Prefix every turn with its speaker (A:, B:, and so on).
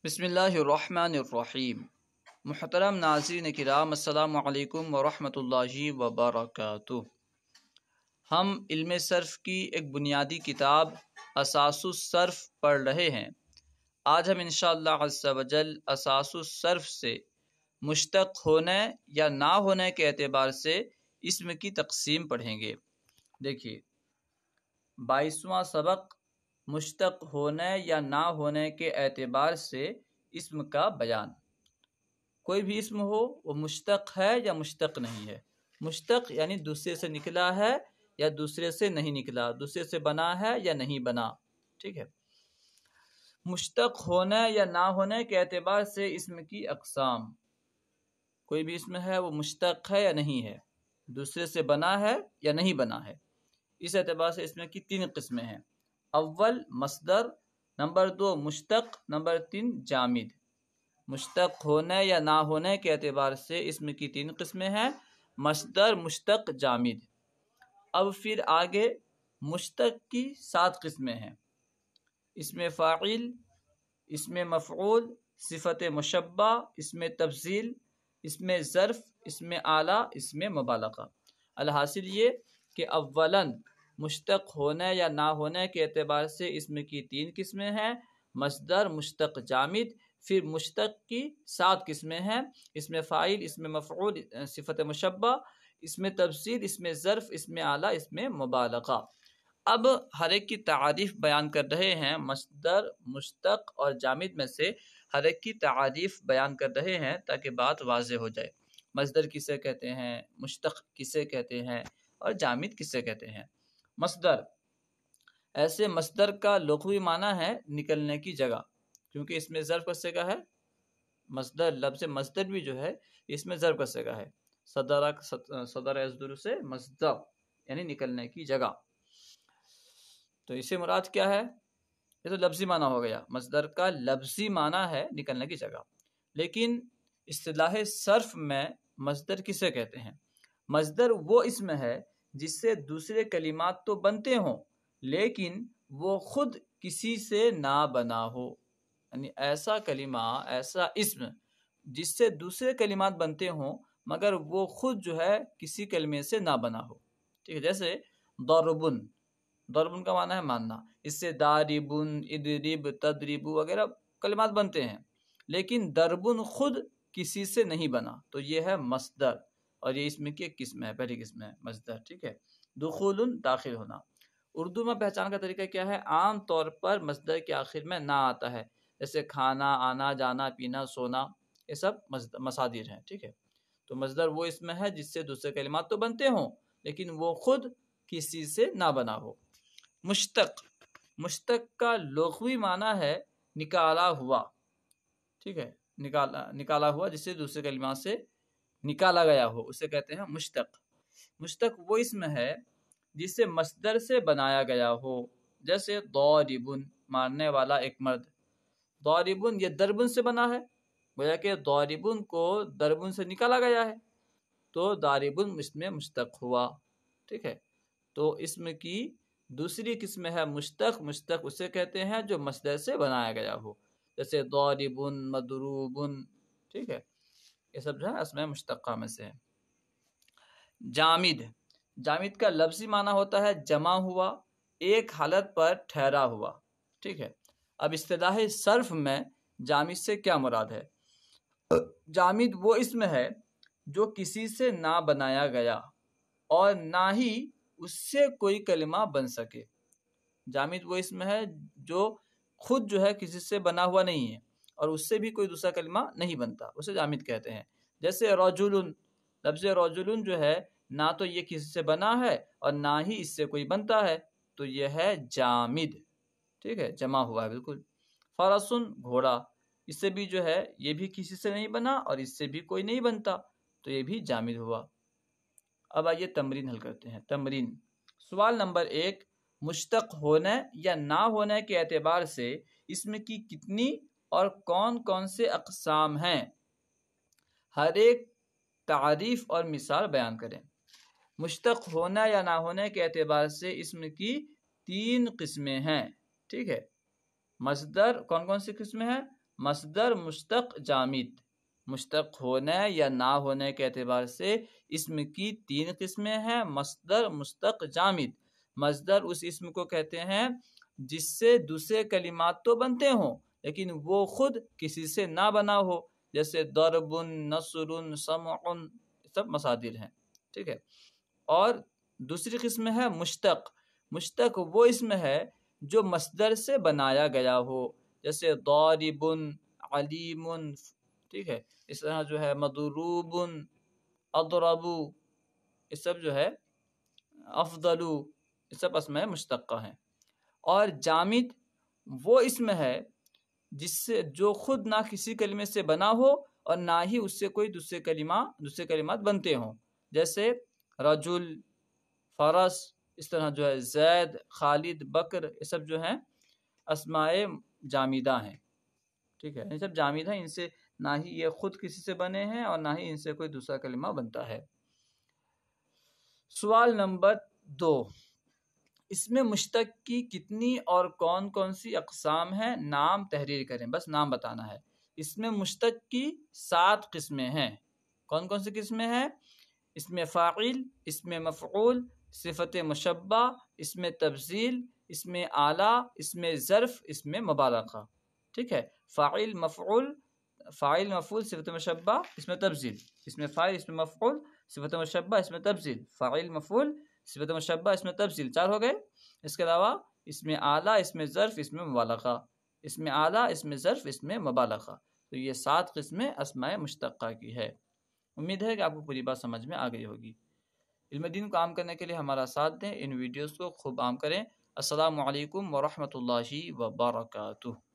A: بسم اللہ الرحمن الرحیم۔ محترم ناظرین کرام، السلام علیکم ورحمۃ اللہ وبرکاتہ۔ ہم علم صرف کی ایک بنیادی کتاب اساس الصرف پڑھ رہے ہیں۔ آج ہم انشاءاللہ عز و جل اساس الصرف سے مشتق ہونے یا نہ ہونے کے اعتبار سے اسم کی تقسیم پڑھیں گے۔ دیکھیے 22واں سبق مشتق ہونے یا نہ ہونے کے اعتبار سے اسم کا بیان۔ کوئی بھی اسم ہو وہ مشتق ہے یا مشتق نہیں ہے۔ مشتق یعنی دوسرے سے نکلا ہے یا دوسرے سے نہیں نکلا، دوسرے سے بنا ہے یا نہیں بنا، ٹھیک ہے۔ مشتق ہونے یا نہ ہونے کے اعتبار سے اسم کی اقسام۔ کوئی بھی اسم ہے وہ مشتق ہے یا نہیں ہے، دوسرے سے بنا ہے یا نہیں بنا ہے۔ اس اعتبار سے اسم کی 3 قسمیں ہیں۔ اول مصدر، نمبر 2 مشتق، نمبر 3 جامد۔ مشتق ہونے یا نہ ہونے کے اعتبار سے اسم کی 3 قسمیں ہیں: مصدر، مشتق، جامد۔ اب پھر آگے مشتق کی 7 قسمیں ہیں: اسم فاعل، اسم مفعول، صفت مشبہ، اسم تفضیل، اسم ظرف، اسم اعلیٰ، اسم مبالغہ۔ الحاصل یہ کہ اولاً مشتق ہونے یا نہ ہونے کے اعتبار سے اسم کی 3 قسمیں ہیں: مصدر، مشتق، جامد۔ پھر مشتق کی 7 قسمیں ہیں: اسم فاعل، اسم مفعول، صفت مشبہ، اسم تفضیل، اسم ظرف، اسم اعلیٰ، اسم مبالغہ۔ اب ہر ایک کی تعریف بیان کر رہے ہیں۔ مصدر، مشتق اور جامد میں سے ہر ایک کی تعریف بیان کر رہے ہیں تاکہ بات واضح ہو جائے۔ مصدر کسے کہتے ہیں، مشتق کسے کہتے ہیں اور جامد کسے کہتے ہیں۔ مصدر، ایسے مصدر کا لغوی معنی ہے نکلنے کی جگہ، کیونکہ اس میں ظرف کا صیغہ ہے۔ مصدر، لفظ مصدر بھی جو ہے اس میں ظرف کا صیغہ ہے۔ صدر یصدر سے مصدر یعنی نکلنے کی جگہ، تو اسے مراد کیا ہے؟ یہ تو لفظی معنی ہو گیا، مصدر کا لفظی معنی ہے نکلنے کی جگہ۔ لیکن اصطلاح صرف میں مصدر کسے کہتے ہیں؟ مصدر وہ اسم ہے جس سے دوسرے کلمات تو بنتے ہوں لیکن وہ خود کسی سے نہ بنا ہو، یعنی ایسا کلمہ، ایسا اسم جس سے دوسرے کلمات بنتے ہوں مگر وہ خود جو ہے کسی کلمے سے نہ بنا ہو، ٹھیک ہے۔ جیسے ضربن، ضربن کا معنی ہے ماننا، اس سے داربن، ادرب، تدرب وغیرہ کلمات بنتے ہیں، لیکن دربن خود کسی سے نہیں بنا، تو یہ ہے مصدر، اور یہ اسم کی ایک قسم ہے، پہلی قسم ہے مصدر، ٹھیک ہے۔ دخول، داخل ہونا۔ اردو میں پہچان کا طریقہ کیا ہے؟ عام طور پر مصدر کے آخر میں نہ آتا ہے، جیسے کھانا، آنا، جانا، پینا، سونا، یہ سب مصادر ہیں، ٹھیک ہے۔ تو مصدر وہ اسم ہے جس سے دوسرے کلمات تو بنتے ہوں لیکن وہ خود کسی سے نہ بنا ہو۔ مشتق، مشتق کا لغوی معنی ہے نکالا ہوا، ٹھیک ہے، نکالا ہوا جس سے دوسرے کلمات سے نکالا گیا ہو، اسے کہتے ہیں مشتق۔ مشتق وہ اسم ہے جس سے مصدر سے بنایا گیا ہو، جیسے ضاربن، مارنے والا ایک مرد۔ ضاربن یہ دربن سے بنا ہے، گویا کہ ضاربن کو دربن سے نکالا گیا ہے، تو ضاربن اس میں مشتق ہوا، ٹھیک ہے۔ تو اسم کی دوسری قسم ہے مشتق۔ مشتق اسے کہتے ہیں جو مصدر سے بنایا گیا ہو، جیسے ضاربن، مضروبن، ٹھیک ہے، یہ سب جو ہے اسماء مشتقہ میں سے ہے۔ جامد، جامد کا لفظی معنی ہوتا ہے جمع ہوا، ایک حالت پر ٹھہرا ہوا، ٹھیک ہے۔ اب اصطلاح صرف میں جامد سے کیا مراد ہے؟ جامد وہ اسم ہے جو کسی سے نہ بنایا گیا اور نہ ہی اس سے کوئی کلمہ بن سکے۔ جامد وہ اسم ہے جو خود جو ہے کسی سے بنا ہوا نہیں ہے اور اس سے بھی کوئی دوسرا کلمہ نہیں بنتا، اسے جامد کہتے ہیں۔ جیسے رجل، لفظ رجل جو ہے نہ تو یہ کسی سے بنا ہے اور نہ ہی اس سے کوئی بنتا ہے، تو یہ ہے جامد، ٹھیک ہے، جمع ہوا ہے بالکل۔ فرسن، گھوڑا، اس سے بھی جو ہے یہ بھی کسی سے نہیں بنا اور اس سے بھی کوئی نہیں بنتا، تو یہ بھی جامد ہوا۔ اب آئیے تمرین حل کرتے ہیں۔ تمرین، سوال نمبر 1، مشتق ہونے یا نہ ہونے کے اعتبار سے اسم کی کتنی اور کون کون سے اقسام ہیں؟ ہر ایک تعریف اور مثال بیان کریں۔ مشتق ہونا یا نہ ہونے کے اعتبار سے اسم کی 3 قسمیں ہیں، ٹھیک ہے۔ مصدر کون کون سی قسمیں ہیں؟ مصدر مشتق جامد، مشتق ہونے یا نہ ہونے کے اعتبار سے اسم کی 3 قسمیں ہیں۔ مصدر مشتق جامد، مصدر اس اسم کو کہتے ہیں جس سے دوسرے کلمات تو بنتے ہوں لیکن وہ خود کسی سے نہ بنا ہو، جیسے ضرب، نصر، سمع، سب مصادر ہیں، ٹھیک ہے۔ اور دوسری قسم ہے مشتق، مشتق وہ اسم ہے جو مصدر سے بنایا گیا ہو، جیسے ضارب، علیم، ٹھیک ہے۔ اس طرح جو ہے مضروب، اضرب، یہ سب جو ہے افضل، یہ سب اسماء مشتقہ ہیں۔ اور جامد وہ اسم ہے جس سے جو خود نہ کسی کلمے سے بنا ہو اور نہ ہی اس سے کوئی دوسرے کلمات بنتے ہوں، جیسے رجل، فرس، اس طرح جو ہے زید، خالد، بکر، یہ سب جو ہیں اسماء جامدہ ہیں، ٹھیک ہے۔ یہ سب جامد ہیں، ان سے نہ ہی یہ خود کسی سے بنے ہیں اور نہ ہی ان سے کوئی دوسرا کلمہ بنتا ہے۔ سوال نمبر 2، اسم مشتق کی کتنی اور کون کون سی اقسام ہیں؟ نام تحریر کریں، بس نام بتانا ہے۔ اسم مشتق کی 7 قسمیں ہیں۔ کون کون سی قسمیں ہیں؟ اسم فاعل، اسم مفعول، صفت مشبہ، اسم تفضیل، اسم اعلیٰ، اسم ظرف، اسم مبالغہ، ٹھیک ہے۔ فاعل مفعول صفت مشبہ، اسم تفضیل، اسم فاعل، اسم مفعول، صفت مشبہ، اسم تفضیل، فاعل مفعول، صفت مشبہ، اسم تفضیل، 4 ہو گئے۔ اس کے علاوہ اسم اعلیٰ، اسم ظرف، اسم مبالغہ، اسم اعلیٰ، اسم ظرف، اسم مبالغہ، تو یہ 7 قسمیں اسماء مشتقہ کی ہے۔ امید ہے کہ آپ کو پوری بات سمجھ میں آ گئی ہوگی۔ علم دین کو عام کرنے کے لیے ہمارا ساتھ دیں، ان ویڈیوز کو خوب عام کریں۔ السلام علیکم ورحمۃ اللہ وبرکاتہ۔